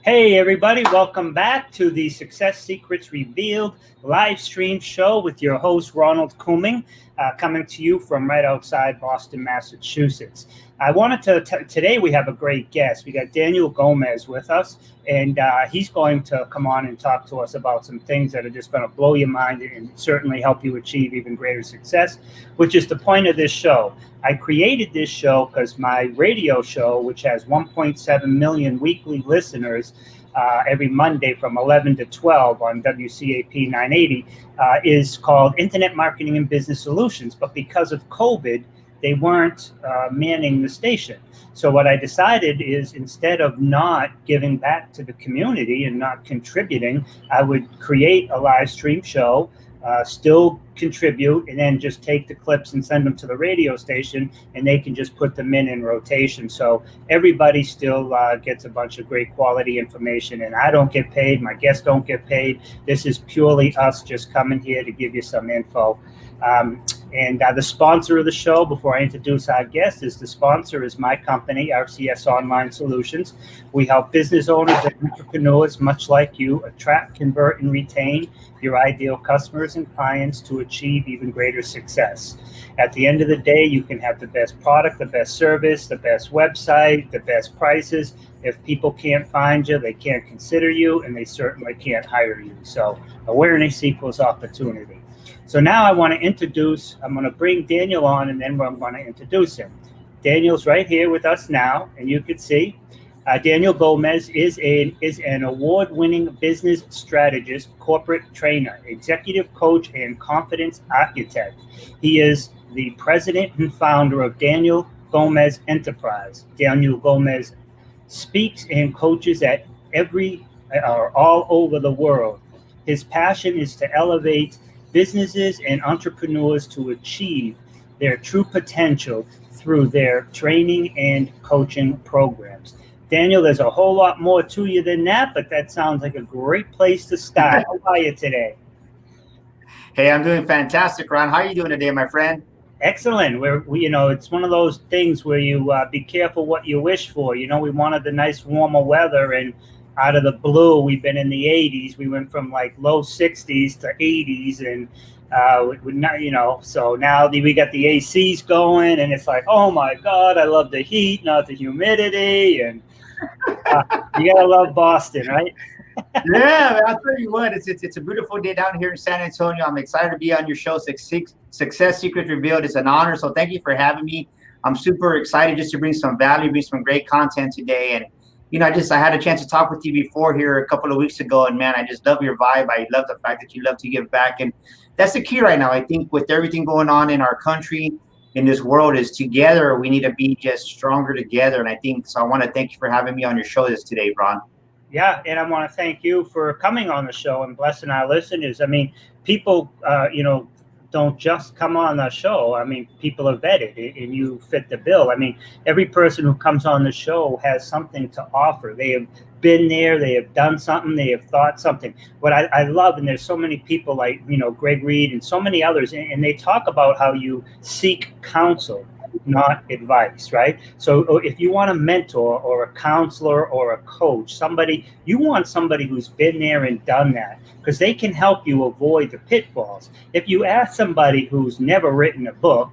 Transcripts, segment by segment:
Hey everybody, welcome back to the Success Secrets Revealed live stream show with your host Ronald Couming, coming to you from right outside Boston, Massachusetts. I wanted to, today we have a great guest. We got Daniel Gomez with us, and he's going to come on and talk to us about some things that are just going to blow your mind and certainly help you achieve even greater success, which is the point of this show. I created this show because my radio show, which has 1.7 million weekly listeners every Monday from 11 to 12 on WCAP 980, is called Internet Marketing and Business Solutions. But because of COVID, they weren't manning the station. So what I decided is, instead of not giving back to the community and not contributing, I would create a live stream show, still contribute, and then just take the clips and send them to the radio station, and they can just put them in rotation. So everybody still gets a bunch of great quality information, and I don't get paid. My guests don't get paid. This is purely us just coming here to give you some info. And the sponsor of the show, before I introduce our guest, is my company, RCS Online Solutions. We help business owners and entrepreneurs, much like you, attract, convert, and retain your ideal customers and clients to achieve even greater success. At the end of the day, you can have the best product, the best service, the best website, the best prices. If people can't find you, they can't consider you, and they certainly can't hire you. So awareness equals opportunity. So now I'm going to bring Daniel on, and then I'm going to introduce him. Daniel's right here with us now, and you can see Daniel Gomez is an award-winning business strategist, corporate trainer, executive coach, and confidence architect. He is the president and founder of Daniel Gomez Enterprise. Daniel Gomez speaks and coaches all over the world. His passion is to elevate businesses and entrepreneurs to achieve their true potential through their training and coaching programs. Daniel, there's a whole lot more to you than that, but that sounds like a great place to start. How are you today? Hey, I'm doing fantastic, Ron. How are you doing today, my friend? Excellent. It's one of those things where you be careful what you wish for. We wanted the nice warmer weather, and out of the blue, we've been in the 80s. We went from like low 60s to 80s, and so now we got the ACs going, and it's like, oh my God, I love the heat, not the humidity, and you gotta love Boston, right? Yeah, I'll tell you what, it's a beautiful day down here in San Antonio. I'm excited to be on your show, Success Secrets Revealed. It's an honor, so thank you for having me. I'm super excited just to bring some value, bring some great content today. And I had a chance to talk with you before here a couple of weeks ago, and man, I just love your vibe. I love the fact that you love to give back, and that's the key right now. I think with everything going on in our country, in this world, is together we need to be just stronger together. And I want to thank you for having me on your show today, Ron. Yeah, and I want to thank you for coming on the show and blessing our listeners. I mean, people, don't just come on the show. I mean, people are vetted, and you fit the bill. I mean, every person who comes on the show has something to offer. They have been there, they have done something, they have thought something. What I love, and there's so many people like, Greg Reed and so many others, and they talk about how you seek counsel, not advice, right? So if you want a mentor or a counselor or a coach, you want somebody who's been there and done that, because they can help you avoid the pitfalls. If you ask somebody who's never written a book,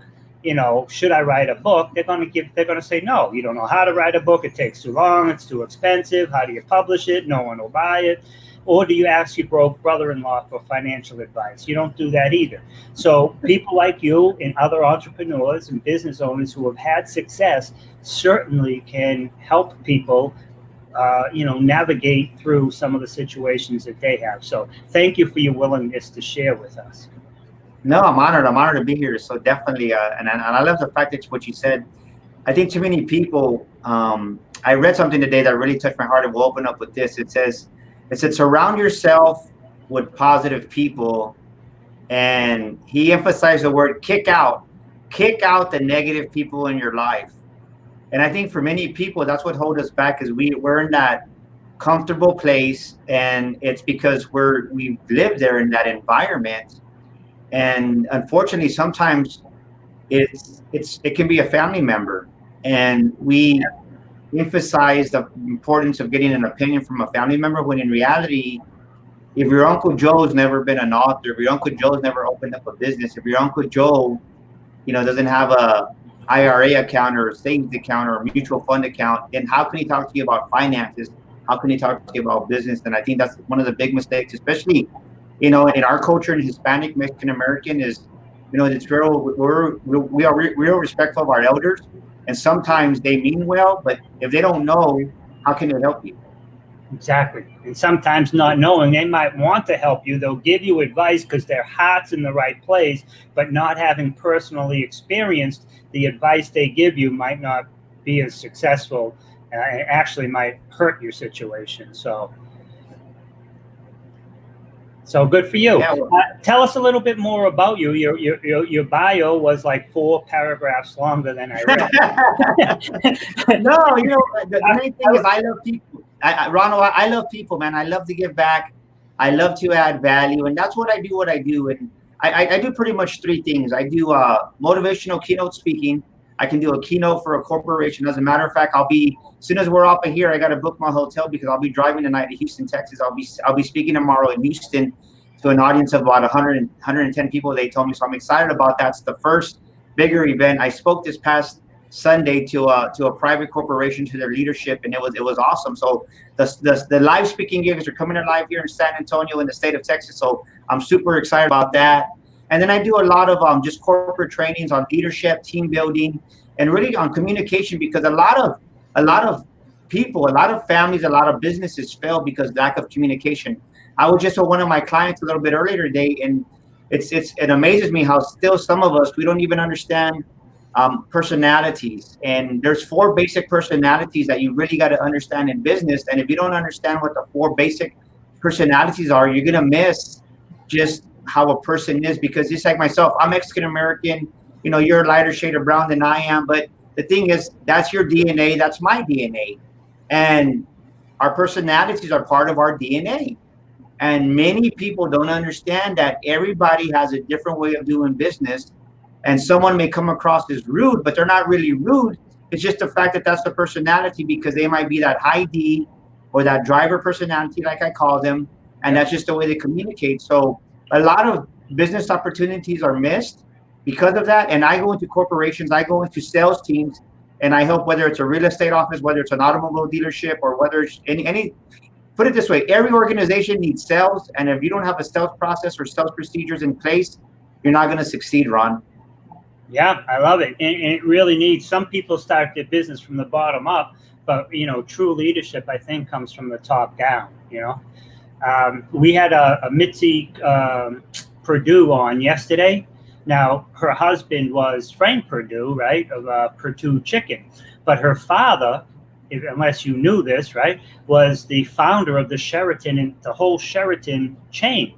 should I write a book? They're going to say, no, you don't know how to write a book. It takes too long. It's too expensive. How do you publish it? No one will buy it. Or do you ask your broke brother-in-law for financial advice? You don't do that either. So people like you and other entrepreneurs and business owners who have had success certainly can help people, navigate through some of the situations that they have. So thank you for your willingness to share with us. No, I'm honored. I'm honored to be here. So definitely, and I love the fact that what you said. I think too many people. I read something today that really touched my heart, and we'll open up with this. It said, surround yourself with positive people. And he emphasized the word kick out the negative people in your life. And I think for many people, that's what holds us back, is we're in that comfortable place. And it's because we've lived there in that environment. And unfortunately, sometimes it can be a family member. And we emphasize the importance of getting an opinion from a family member, when in reality, if your Uncle Joe's never been an author, if your Uncle Joe's never opened up a business, if your Uncle Joe, doesn't have a IRA account or a savings account or a mutual fund account, then how can he talk to you about finances? How can he talk to you about business? And I think that's one of the big mistakes, especially, in our culture, in Hispanic, Mexican American, is, it's we are real respectful of our elders, and sometimes they mean well, but if they don't know, how can they help you? Exactly. And sometimes not knowing, they might want to help you. They'll give you advice because their heart's in the right place, but not having personally experienced the advice they give you might not be as successful. It actually might hurt your situation. So good for you. Yeah, well, tell us a little bit more about you. Your bio was like 4 paragraphs longer than I read. No, the main thing is I love people. Ronald, I love people, man. I love to give back. I love to add value, and that's what I do. And I do pretty much 3 things. I do motivational keynote speaking. I can do a keynote for a corporation. As a matter of fact, as soon as we're off of here, I got to book my hotel because I'll be driving tonight to Houston, Texas. I'll be speaking tomorrow in Houston to an audience of about 110 people. They told me, so I'm excited about that. It's the first bigger event. I spoke this past Sunday to a private corporation, to their leadership, and it was awesome. So the live speaking gigs are coming in live here in San Antonio in the state of Texas. So I'm super excited about that. And then I do a lot of just corporate trainings on leadership, team building, and really on communication, because a lot of people, a lot of families, a lot of businesses fail because lack of communication. I was just with one of my clients a little bit earlier today, and it amazes me how still some of us, we don't even understand personalities. And there's 4 basic personalities that you really got to understand in business. And if you don't understand what the 4 basic personalities are, you're gonna miss just how a person is. Because just like myself, I'm Mexican American. You're a lighter shade of brown than I am, but the thing is, that's your DNA, that's my DNA, and our personalities are part of our DNA. And many people don't understand that everybody has a different way of doing business. And someone may come across as rude, but they're not really rude. It's just the fact that that's the personality, because they might be that high D or that driver personality, like I call them. And that's just the way they communicate. So a lot of business opportunities are missed because of that. And I go into corporations, I go into sales teams, and I help, whether it's a real estate office, whether it's an automobile dealership, or whether it's any put it this way, every organization needs sales. And if you don't have a sales process or sales procedures in place, you're not going to succeed, Ron. Yeah, I love it. And it really needs, some people start their business from the bottom up, but, true leadership, I think, comes from the top down. We had a Mitzi Purdue on yesterday. Now, her husband was Frank Purdue, right, of Purdue Chicken. But her father, unless you knew this, right, was the founder of the Sheraton and the whole Sheraton chain.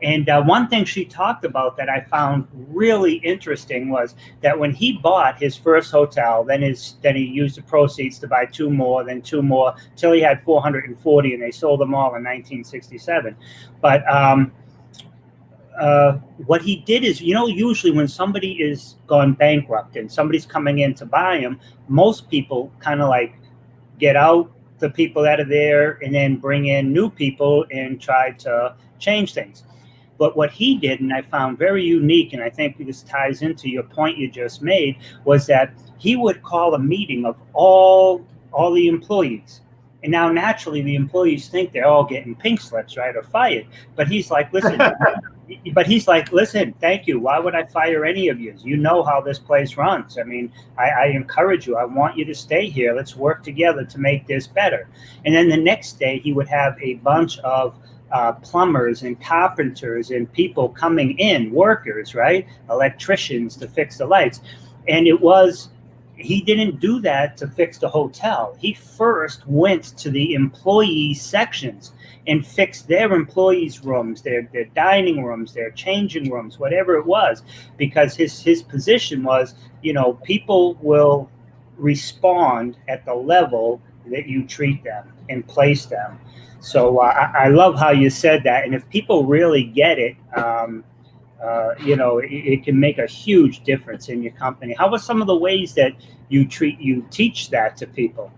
And one thing she talked about that I found really interesting was that when he bought his first hotel, then he used the proceeds to buy 2 more, then 2 more, till he had 440, and they sold them all in 1967. But what he did is, usually when somebody is gone bankrupt and somebody's coming in to buy them, most people kind of like get out the people that are there and then bring in new people and try to change things. But what he did, and I found very unique, and I think this ties into your point you just made, was that he would call a meeting of all the employees. And now naturally the employees think they're all getting pink slips, right, or fired. But he's like, listen, thank you. Why would I fire any of you? You know how this place runs. I mean, I encourage you. I want you to stay here. Let's work together to make this better. And then the next day he would have a bunch of plumbers and carpenters and people coming in, workers, right? Electricians to fix the lights. And he didn't do that to fix the hotel. He first went to the employee sections and fixed their employees' rooms, their dining rooms, their changing rooms, whatever it was, because his position was, people will respond at the level that you treat them and place them. So I love how you said that. And if people really get it, it can make a huge difference in your company. How are some of the ways that you teach that to people?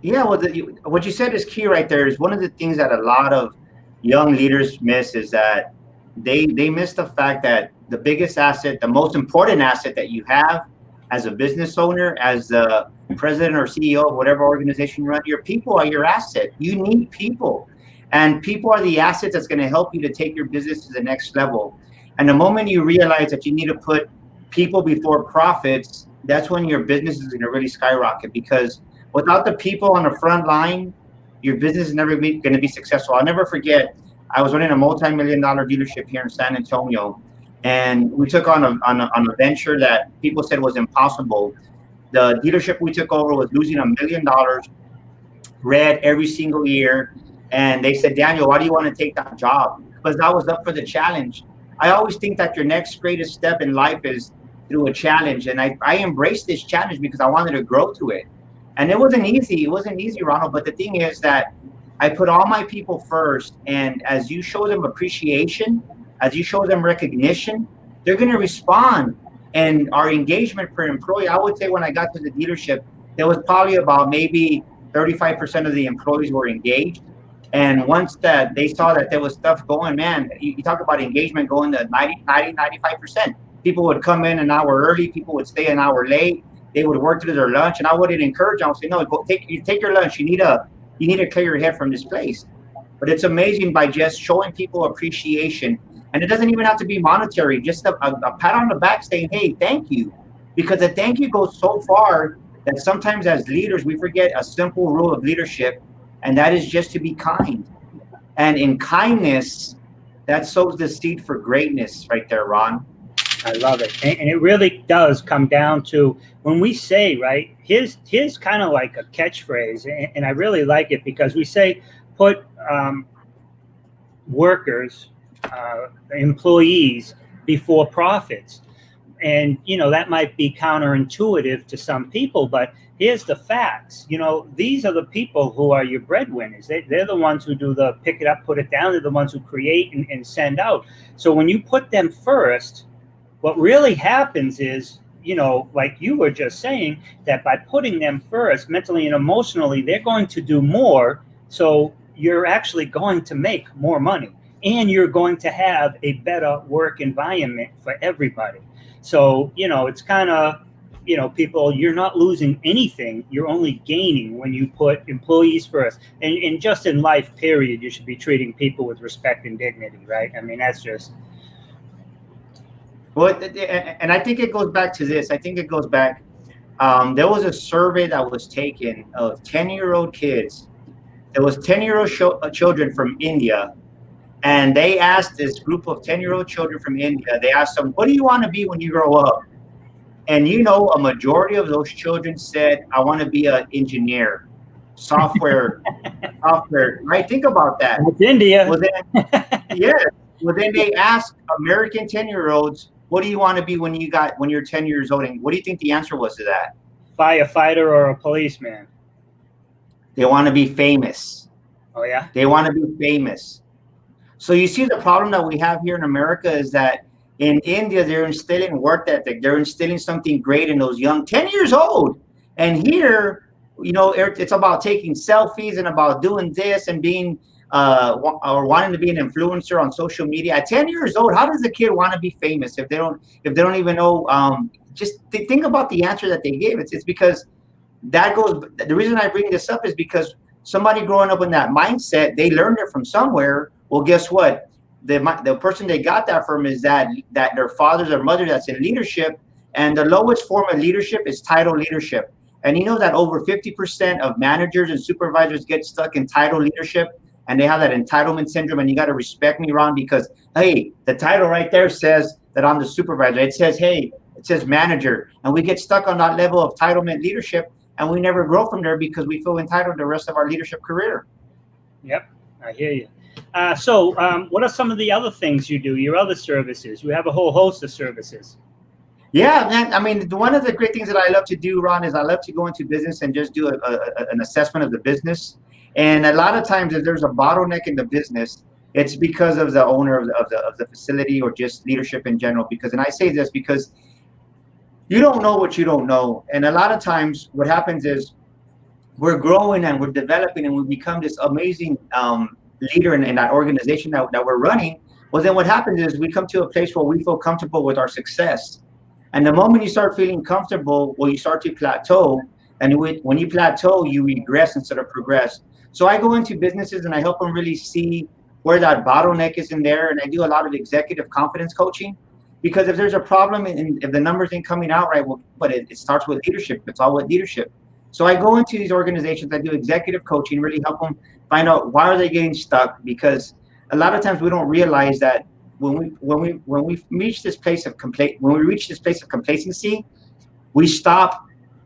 Yeah, well, what you said is key right there. Is one of the things that a lot of young leaders miss is that they miss the fact that the biggest asset, the most important asset that you have as a business owner, as the president or CEO of whatever organization you run, your people are your asset. You need people, and people are the assets that's going to help you to take your business to the next level. And the moment you realize that you need to put people before profits, that's when your business is going to really skyrocket, because without the people on the front line, your business is never going to be successful. I'll never forget, I was running a multi-million-dollar dealership here in San Antonio, and we took on a venture that people said was impossible. The dealership we took over was losing $1 million red every single year. And they said, Daniel, why do you want to take that job? Because I was up for the challenge. I always think that your next greatest step in life is through a challenge. And I embraced this challenge because I wanted to grow to it. And it wasn't easy. It wasn't easy, Ronald. But the thing is that I put all my people first. And as you show them appreciation, as you show them recognition, they're going to respond. And our engagement per employee, I would say when I got to the dealership, there was probably about maybe 35% of the employees were engaged. And once that they saw that there was stuff going, man, you talk about engagement going to 95%. People would come in an hour early. People would stay an hour late. They would work through their lunch. And I wouldn't encourage them. I would say, no, go take your lunch. You need to clear your head from this place. But it's amazing by just showing people appreciation. And it doesn't even have to be monetary, just a pat on the back saying, hey, thank you. Because a thank you goes so far that sometimes as leaders, we forget a simple rule of leadership, and that is just to be kind. And in kindness, that sows the seed for greatness right there, Ron. I love it. And it really does come down to when we say, right, here's kind of like a catchphrase, and I really like it because we say put workers, employees before profits. And, that might be counterintuitive to some people, but here's the facts. These are the people who are your breadwinners. They're the ones who do the pick it up, put it down. They're the ones who create and send out. So when you put them first, what really happens is, like you were just saying, that by putting them first, mentally and emotionally, they're going to do more. So you're actually going to make more money, and you're going to have a better work environment for everybody. So, it's kind of, people, you're not losing anything. You're only gaining when you put employees first. And just in life, period, you should be treating people with respect and dignity, right? I mean, that's just... Well, and I think it goes back to this. I think it goes back. There was a survey that was taken of 10-year-old kids. There was 10-year-old children from India. And they asked this group of 10-year-old children from India, they asked them, what do you want to be when you grow up? And a majority of those children said, I want to be an engineer, software, right? Think about that. It's India. Well, then, yeah. Well, then they asked American 10-year-olds, what do you want to be when you're 10 years old? And what do you think the answer was to that? Firefighter or a policeman. They want to be famous. Oh, yeah? They want to be famous. So you see the problem that we have here in America is that in India, they're instilling work ethic. They're instilling something great in those young 10 years old. And here, it's about taking selfies and about doing this and being or wanting to be an influencer on social media. At 10 years old, how does a kid want to be famous if they don't even know? Just think about the answer that they gave. It's because the reason I bring this up is because somebody growing up in that mindset, they learned it from somewhere. Well, guess what? The person they got that from is that their fathers or mother that's in leadership, and the lowest form of leadership is title leadership. And you know that over 50% of managers and supervisors get stuck in title leadership, and they have that entitlement syndrome. And you got to respect me, Ron, because hey, the title right there says that I'm the supervisor. It says manager, and we get stuck on that level of entitlement leadership, and we never grow from there because we feel entitled the rest of our leadership career. Yep, I hear you. So what are some of the other things you do, your other services? You have a whole host of services. Yeah, man. I mean, one of the great things that I love to do, Ron, is I love to go into business and just do an assessment of the business. And a lot of times if there's a bottleneck in the business, it's because of the owner of the facility or just leadership in general. And I say this because you don't know what you don't know. And a lot of times what happens is we're growing and we're developing and we become this amazing leader in that organization that we're running, well, then what happens is we come to a place where we feel comfortable with our success. And the moment you start feeling comfortable, well, you start to plateau. And when you plateau, you regress instead of progress. So I go into businesses and I help them really see where that bottleneck is in there. And I do a lot of executive confidence coaching, because if there's a problem and if the numbers ain't coming out right, well, but it starts with leadership. It's all with leadership. So I go into these organizations, I do executive coaching, really help them find out why are they getting stuck, because a lot of times we don't realize that when we reach this place of complacency, we stop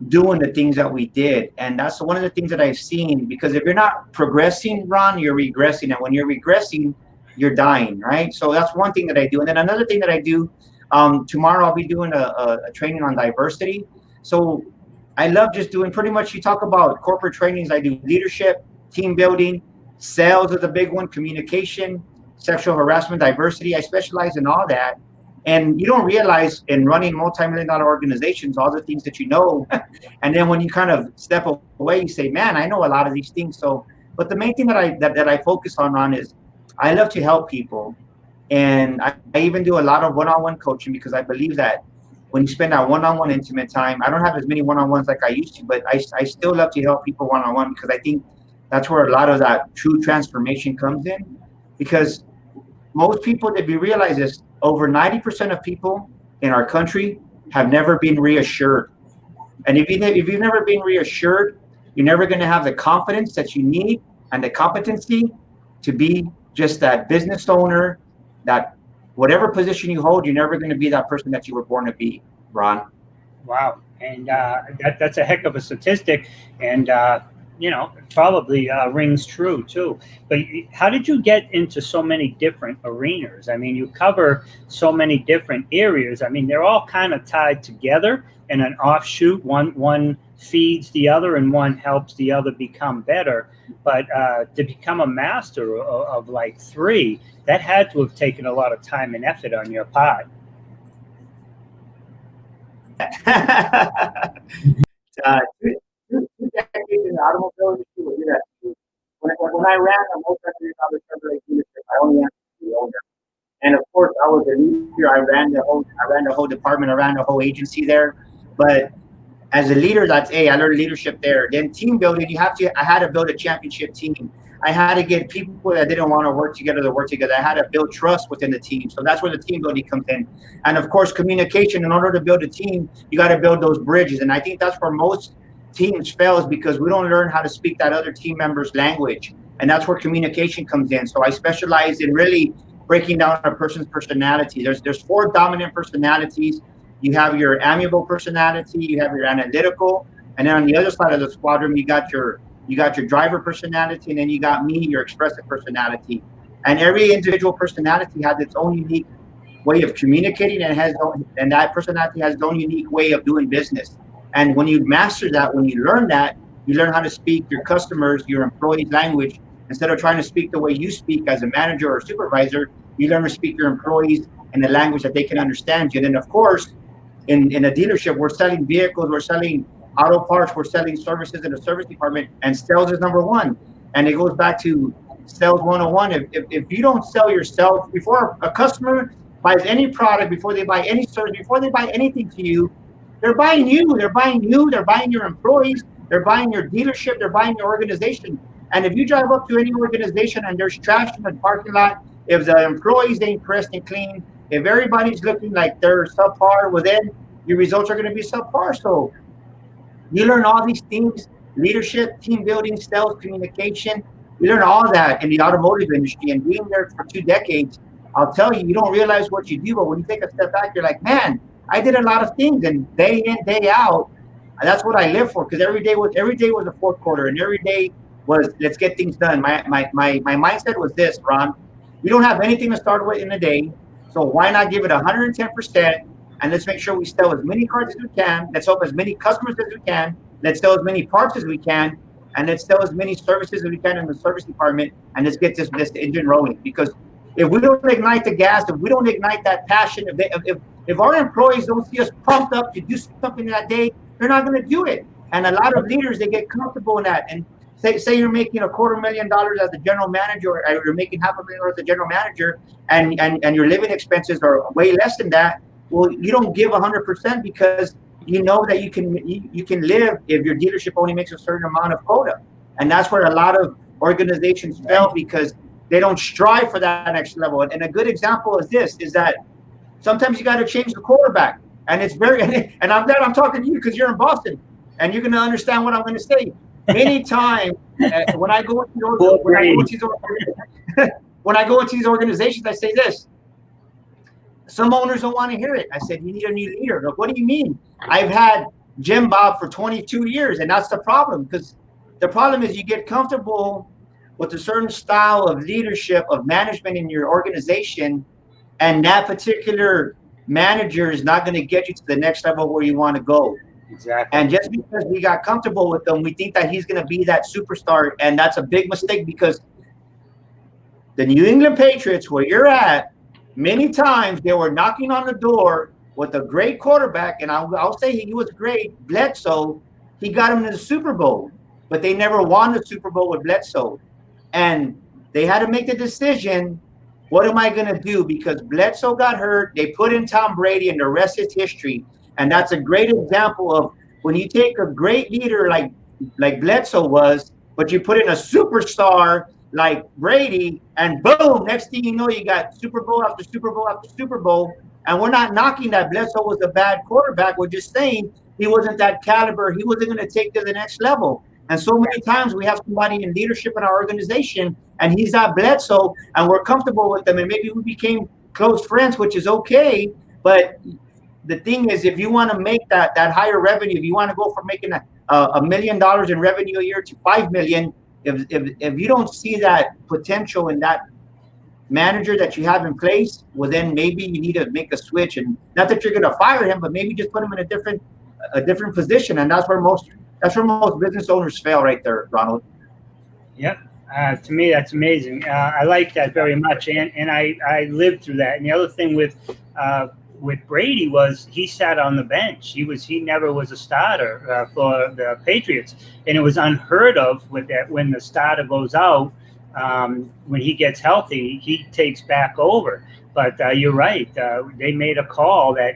doing the things that we did. And that's one of the things that I've seen, because if you're not progressing, Ron, you're regressing. And when you're regressing, you're dying, right? So that's one thing that I do. And then another thing that I do, tomorrow I'll be doing a training on diversity. So I love just doing, pretty much, you talk about corporate trainings, I do leadership, team building, sales is a big one, communication, sexual harassment, diversity. I specialize in all that. And you don't realize in running multi-million-dollar organizations, all the things that you know. And then when you kind of step away, you say, man, I know a lot of these things. So, but the main thing that I focus on, Ron, is I love to help people. And I even do a lot of one-on-one coaching, because I believe that when you spend that one-on-one intimate time, I don't have as many one-on-ones like I used to, but I still love to help people one-on-one, because I think that's where a lot of that true transformation comes in. Because most people, if you realize this, over 90% of people in our country have never been reassured. And if you've never been reassured, you're never going to have the confidence that you need and the competency to be just that business owner, that whatever position you hold, you're never going to be that person that you were born to be, Ron. Wow. And that's a heck of a statistic. And, probably rings true too. But how did you get into so many different arenas? I mean, you cover so many different areas. I mean, they're all kind of tied together in an offshoot. One feeds the other and one helps the other become better. But to become a master of like three, that had to have taken a lot of time and effort on your part. Two decades in the automobile industry will do that. When I ran a multi-million-dollar corporate dealership, I only had to be owner. And of course, I was a leader. I ran the whole department. I ran the whole agency there. But as a leader, I learned leadership there. Then team building, I had to build a championship team. I had to get people that didn't want to work together to work together. I had to build trust within the team. So that's where the team building comes in. And of course, communication. In order to build a team, you got to build those bridges. And I think that's where most teams fail, is because we don't learn how to speak that other team member's language. And that's where communication comes in. So I specialize in really breaking down a person's personality. There's 4 dominant personalities. You have your amiable personality, you have your analytical, and then on the other side of the squadron, you got your driver personality, and then you got me, your expressive personality. And every individual personality has its own unique way of communicating, and that personality has its own unique way of doing business. And when you master that, when you learn that, you learn how to speak your customers, your employees' language. Instead of trying to speak the way you speak as a manager or supervisor, you learn to speak your employees in the language that they can understand you. And then, of course, in a dealership, we're selling vehicles, we're selling auto parts, we're selling services in the service department, and sales is number one. And it goes back to sales 101. If you don't sell yourself, before a customer buys any product, before they buy any service, before they buy anything to you, they're buying you, they're buying your employees, they're buying your dealership, they're buying your organization. And if you drive up to any organization and there's trash in the parking lot, if the employees ain't pressed and clean, if everybody's looking like they're subpar, well, then your results are going to be subpar. So you learn all these things: leadership, team building, sales, communication. You learn all that in the automotive industry, and being there for 2 decades, I'll tell you, you don't realize what you do, but when you take a step back, you're like, man, I did a lot of things, and day in, day out, that's what I live for. Because every day was a fourth quarter, and every day was, let's get things done. My mindset was this, Ron: we don't have anything to start with in a day, so why not give it 110%? And let's make sure we sell as many cars as we can. Let's help as many customers as we can. Let's sell as many parts as we can. And let's sell as many services as we can in the service department. And let's get this engine rolling. Because if we don't ignite the gas, if we don't ignite that passion, if our employees don't see us pumped up to do something that day, they're not going to do it. And a lot of leaders, they get comfortable in that. And say you're making $250,000 as a general manager, or you're making $500,000 as a general manager, and your living expenses are way less than that. Well, you don't give 100% because you know that you can live if your dealership only makes a certain amount of quota. And that's where a lot of organizations fail, because they don't strive for that next level. And a good example is this, is that sometimes you got to change the quarterback. And it's very, and I'm glad I'm talking to you because you're in Boston and you're going to understand what I'm going to say. Anytime when I go into these organizations, I say this. Some owners don't want to hear it. I said, you need a new leader. Look, what do you mean? I've had Jim Bob for 22 years, and that's the problem. Because the problem is you get comfortable with a certain style of leadership, of management in your organization, and that particular manager is not going to get you to the next level where you want to go. Exactly. And just because we got comfortable with them, we think that he's going to be that superstar, and that's a big mistake, because the New England Patriots, where you're at, many times they were knocking on the door with a great quarterback, and I'll say he was great, Bledsoe. He got him to the Super Bowl, but they never won the Super Bowl with Bledsoe. And they had to make the decision, what am I going to do? Because Bledsoe got hurt. They put in Tom Brady, and the rest is history. And that's a great example of when you take a great leader like Bledsoe was, but you put in a superstar like Brady, and boom, next thing you know, you got Super Bowl after Super Bowl after Super Bowl. And we're not knocking that Bledsoe was a bad quarterback. We're just saying he wasn't that caliber. He wasn't going to take to the next level. And so many times we have somebody in leadership in our organization, and he's not Bledsoe, and we're comfortable with them, and maybe we became close friends, which is okay. But the thing is, if you want to make that higher revenue, if you want to go from making $1 million in revenue a year to 5 million, if you don't see that potential in that manager that you have in place, well, then maybe you need to make a switch. And not that you're going to fire him, but maybe just put him in a different position. And that's where most business owners fail right there, Ronald. Yep. To me, that's amazing. I like that very much. And I lived through that. And the other thing with Brady was he sat on the bench. He never was a starter for the Patriots. And it was unheard of with that when the starter goes out, when he gets healthy, he takes back over. But you're right. They made a call that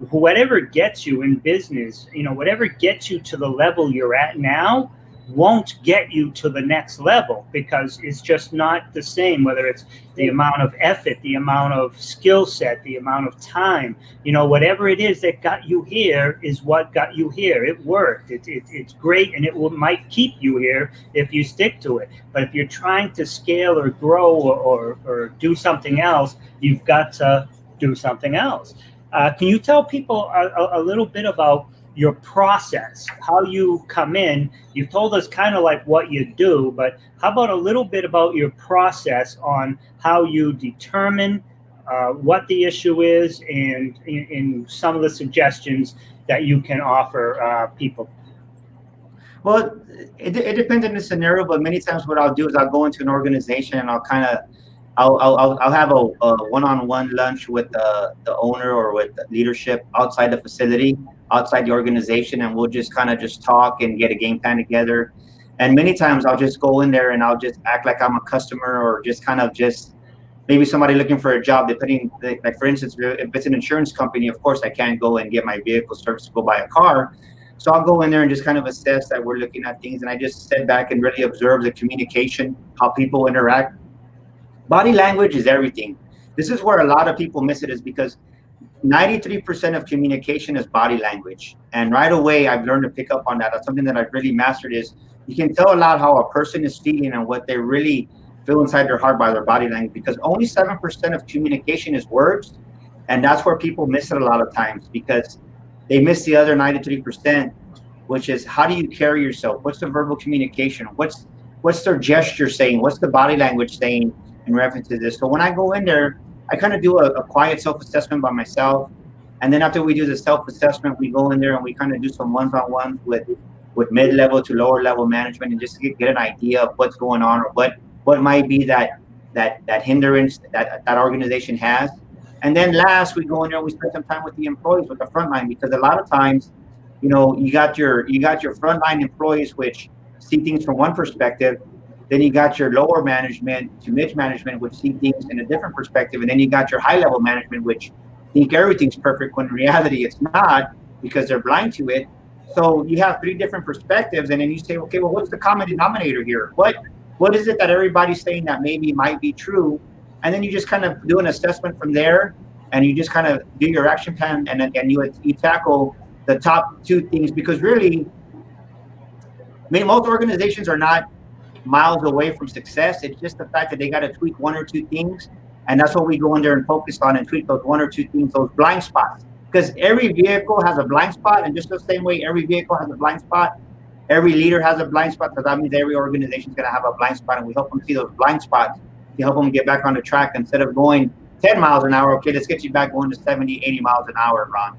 whatever gets you in business, whatever gets you to the level you're at now, won't get you to the next level, because it's just not the same, whether it's the amount of effort, the amount of skill set, the amount of time, whatever it is that got you here is what got you here. It worked. It's great, and might keep you here if you stick to it. But if you're trying to scale or grow or do something else, you've got to do something else. Can you tell people a little bit about your process, how you come in? You've told us kind of like what you do, but how about a little bit about your process on how you determine what the issue is, and in some of the suggestions that you can offer people? Well, it depends on the scenario, but many times what I'll do is I'll go into an organization and I'll have a one-on-one lunch with the owner or with the leadership outside the facility, outside the organization, and we'll just kind of just talk and get a game plan together. And many times I'll just go in there and I'll just act like I'm a customer, or just maybe somebody looking for a job. Like for instance, if it's an insurance company, of course I can't go and get my vehicle service to go buy a car. So I'll go in there and just kind of assess that we're looking at things, and I just sit back and really observe the communication, how people interact. Body language is everything. This is where a lot of people miss it, is because 93% of communication is body language. And right away, I've learned to pick up on that. That's something that I've really mastered, is you can tell a lot how a person is feeling and what they really feel inside their heart by their body language, because only 7% of communication is words. And that's where people miss it a lot of times, because they miss the other 93%, which is how do you carry yourself? What's the verbal communication? What's their gesture saying? What's the body language saying in reference to this? So when I go in there, I kind of do a quiet self-assessment by myself. And then after we do the self-assessment, we go in there and we kind of do some one-on-ones with mid-level to lower-level management, and just get an idea of what's going on, or what might be that hindrance that organization has. And then last, we go in there and we spend some time with the employees, with the front line, because a lot of times You got your frontline employees, which see things from one perspective. Then you got your lower management to mid management, which see things in a different perspective. And then you got your high level management, which think everything's perfect when in reality it's not, because they're blind to it. So you have three different perspectives, and then you say, okay, well, what's the common denominator here? What is it that everybody's saying that maybe might be true? And then you just kind of do an assessment from there, and you just kind of do your action plan, and you tackle the top two things, because really, I mean, most organizations are not miles away from success. It's just the fact that they got to tweak one or two things, and that's what we go in there and focus on, and tweak those one or two things, those blind spots. Because every vehicle has a blind spot, and just the same way every vehicle has a blind spot, every leader has a blind spot, because that means every organization is going to have a blind spot, and we help them see those blind spots to help them get back on the track. Instead of going 10 miles an hour, okay, let's get you back going to 70, 80 miles an hour, Ron.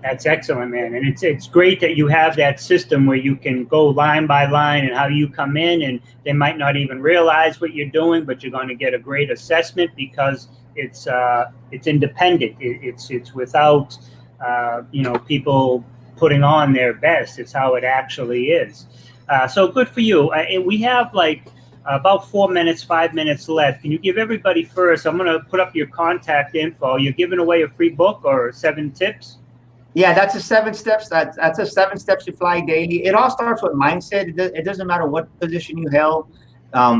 That's excellent, man. And it's great that you have that system where you can go line by line, and how you come in, and they might not even realize what you're doing, but you're going to get a great assessment because it's independent. It's without people putting on their best. It's how it actually is. So good for you. We have like about 4 minutes, 5 minutes left. Can you give everybody first? I'm going to put up your contact info. You're giving away a free book or 7 tips? Yeah, that's a 7 steps. That's a 7 steps to fly daily. It all starts with mindset. It doesn't matter what position you held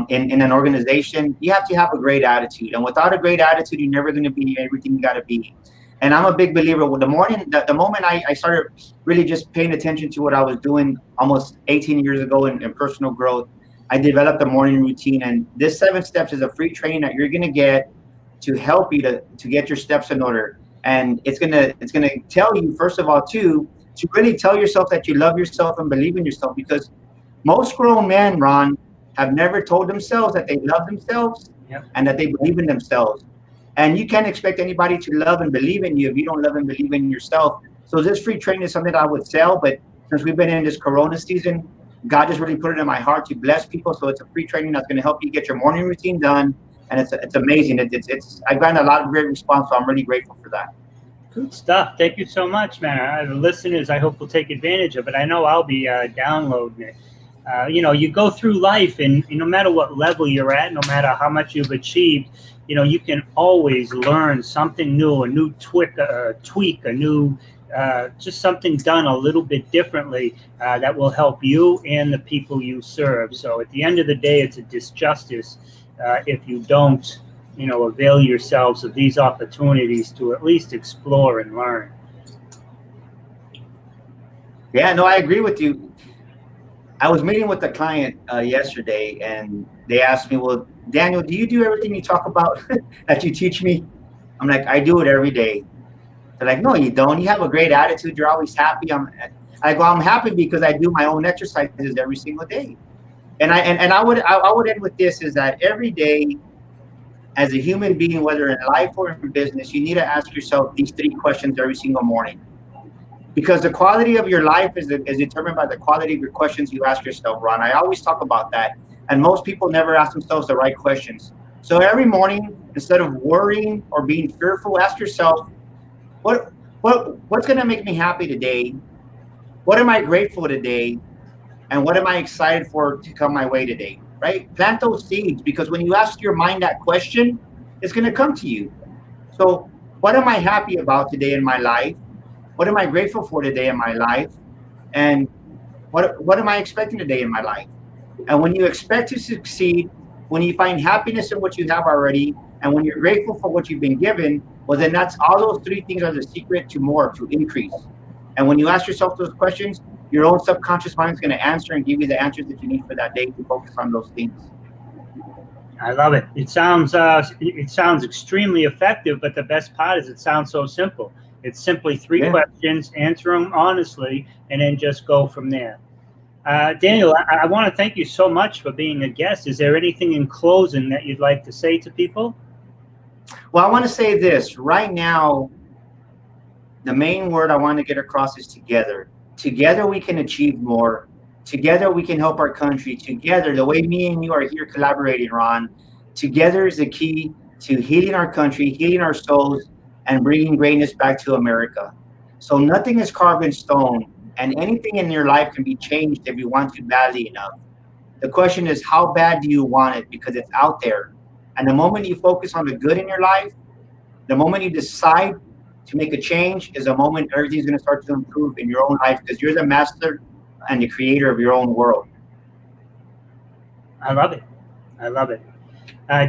in an organization. You have to have a great attitude, and without a great attitude, you're never going to be everything you got to be. And I'm a big believer. The moment I started really just paying attention to what I was doing almost 18 years ago in personal growth, I developed a morning routine. And this 7 steps is a free training that you're going to get to help you to get your steps in order. And it's gonna tell you, first of all, to really tell yourself that you love yourself and believe in yourself, because most grown men, Ron, have never told themselves that they love themselves. Yep. And that they believe in themselves. And you can't expect anybody to love and believe in you if you don't love and believe in yourself. So this free training is something that I would sell, but since we've been in this Corona season, God just really put it in my heart to bless people. So it's a free training that's going to help you get your morning routine done. And it's amazing. I've gotten a lot of great response, so I'm really grateful for that. Good stuff. Thank you so much, man. The listeners, I hope will take advantage of it. I know I'll be downloading it. You go through life, and no matter what level you're at, no matter how much you've achieved, you can always learn something new, a new tweak, a new just something done a little bit differently that will help you and the people you serve. So at the end of the day, it's a disjustice if you don't avail yourselves of these opportunities to at least explore and learn. Yeah, no, I agree with you. I was meeting with a client yesterday, and they asked me, well, Daniel, do you do everything you talk about that you teach me? I'm like, I do it every day. They're like, no, you don't. You have a great attitude. You're always happy. I'm happy because I do my own exercises every single day. And I would end with this, is that every day, as a human being, whether in life or in business, you need to ask yourself these 3 questions every single morning. Because the quality of your life is determined by the quality of your questions you ask yourself, Ron. I always talk about that. And most people never ask themselves the right questions. So every morning, instead of worrying or being fearful, ask yourself, what's going to make me happy today? What am I grateful today? And what am I excited for to come my way today? Right? Plant those seeds, because when you ask your mind that question, it's going to come to you. So what am I happy about today in my life? What am I grateful for today in my life? And what am I expecting today in my life? And when you expect to succeed, when you find happiness in what you have already, and when you're grateful for what you've been given, well, then that's all those 3 things are the secret to more, to increase. And when you ask yourself those questions, your own subconscious mind is going to answer and give you the answers that you need for that day to focus on those things. I love it. It sounds extremely effective, but the best part is it sounds so simple. It's simply 3 questions, answer them honestly, and then just go from there. Daniel, I want to thank you so much for being a guest. Is there anything in closing that you'd like to say to people? Well, I want to say this. Right now, the main word I want to get across is together. Together we can achieve more. Together we can help our country. Together, the way me and you are here collaborating, Ron, together is the key to healing our country, healing our souls, and bringing greatness back to America. So nothing is carved in stone. and anything in your life can be changed if you want to badly enough. The question is, how bad do you want it? Because it's out there. And the moment you focus on the good in your life, the moment you decide to make a change, is a moment everything's going to start to improve in your own life, because you're the master and the creator of your own world. I love it. I love it.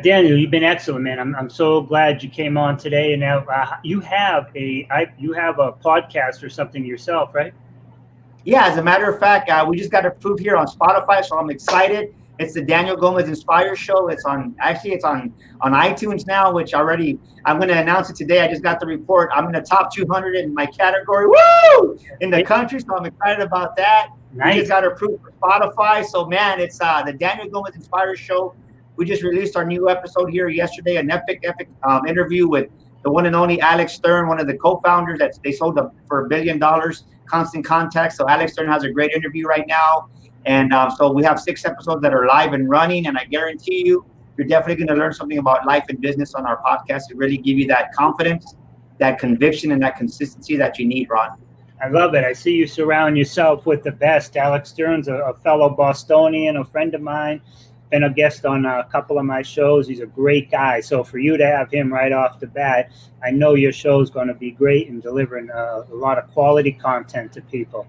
Daniel, you've been excellent, man. I'm so glad you came on today. And now you have a podcast or something yourself, right? Yeah, as a matter of fact, we just got approved here on Spotify, so I'm excited. It's the Daniel Gomez Inspire Show. It's on iTunes now, which I'm going to announce it today. I just got the report. I'm in the top 200 in my category, woo, in the country. So I'm excited about that. Nice. We just got approved for Spotify. So man, it's the Daniel Gomez Inspire Show. We just released our new episode here yesterday, an epic interview with the one and only Alex Stern, one of the co-founders that they sold for $1 billion, Constant Contact. So Alex Stern has a great interview right now. And so we have 6 episodes that are live and running. And I guarantee you're definitely going to learn something about life and business on our podcast to really give you that confidence, that conviction, and that consistency that you need, Ron. I love it. I see you surround yourself with the best. Alex Stern's a fellow Bostonian, a friend of mine. Been a guest on a couple of my shows. He's a great guy. So for you to have him right off the bat, I know your show is going to be great and delivering a lot of quality content to people.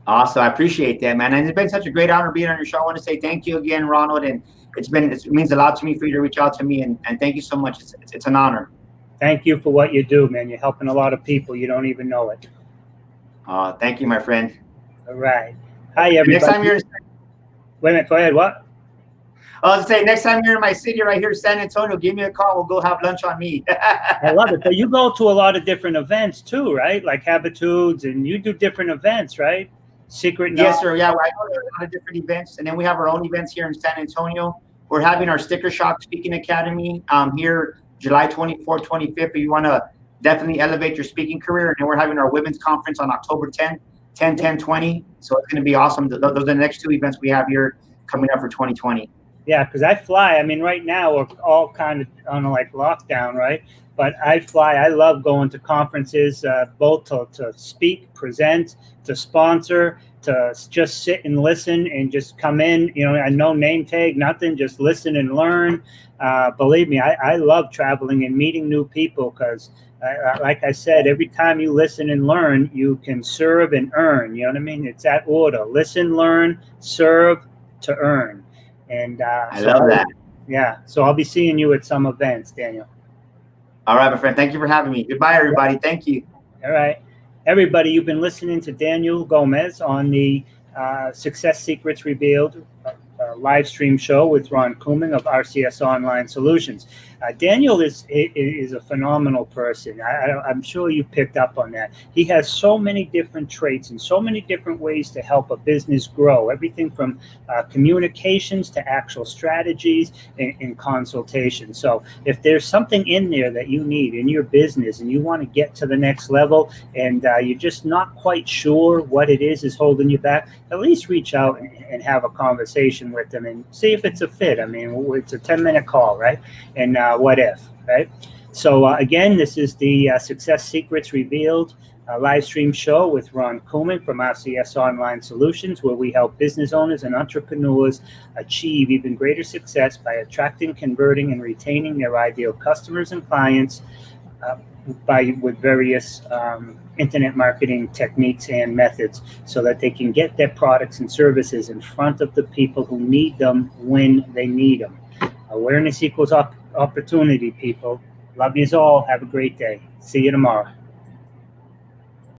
Awesome. I appreciate that, man. And it's been such a great honor being on your show. I want to say thank you again, Ronald. And it means a lot to me for you to reach out to me. And thank you so much. It's an honor. Thank you for what you do, man. You're helping a lot of people. You don't even know it. Thank you, my friend. All right. Hi, everybody. Next time you're Wait a minute. Go ahead. What? I was saying, next time you're in my city right here, San Antonio, give me a call. We'll go have lunch on me. I love it. But you go to a lot of different events too, right? Like Habitudes, and you do different events, right? Secret. Yes, sir. Yeah, I go to a lot of different events, and then we have our own events here in San Antonio. We're having our Sticker Shock Speaking Academy here July 24th, 25th. If you want to definitely elevate your speaking career, and then we're having our women's conference on October 10th. 10, 10, 20. So it's going to be awesome. Those are the next 2 events we have here coming up for 2020. Yeah, because I fly. I mean, right now we're all kind of on like lockdown, right? But I fly. I love going to conferences, both to speak, present, to sponsor, to just sit and listen and just come in. You know, no name tag, nothing. Just listen and learn. Believe me, I love traveling and meeting new people because, like I said, every time you listen and learn, you can serve and earn. You know what I mean? It's that order: listen, learn, serve, to earn. And I love that. Yeah. So I'll be seeing you at some events, Daniel. All right, my friend. Thank you for having me. Goodbye, everybody. Thank you. All right. Everybody, you've been listening to Daniel Gomez on the Success Secrets Revealed live stream show with Ron Couming of RCS Online Solutions. Daniel is a phenomenal person. I'm sure you picked up on that. He has so many different traits and so many different ways to help a business grow. Everything from communications to actual strategies and consultation. So if there's something in there that you need in your business and you want to get to the next level and you're just not quite sure what it is holding you back, at least reach out and have a conversation with them and see if it's a fit. I mean, it's a 10-minute call, right? And what if, right? So again, this is the Success Secrets Revealed live stream show with Ron Couming from RCS Online Solutions, where we help business owners and entrepreneurs achieve even greater success by attracting, converting, and retaining their ideal customers and clients with various internet marketing techniques and methods so that they can get their products and services in front of the people who need them when they need them. Awareness equals opportunity, people. Love yous all. Have a great day. See you tomorrow.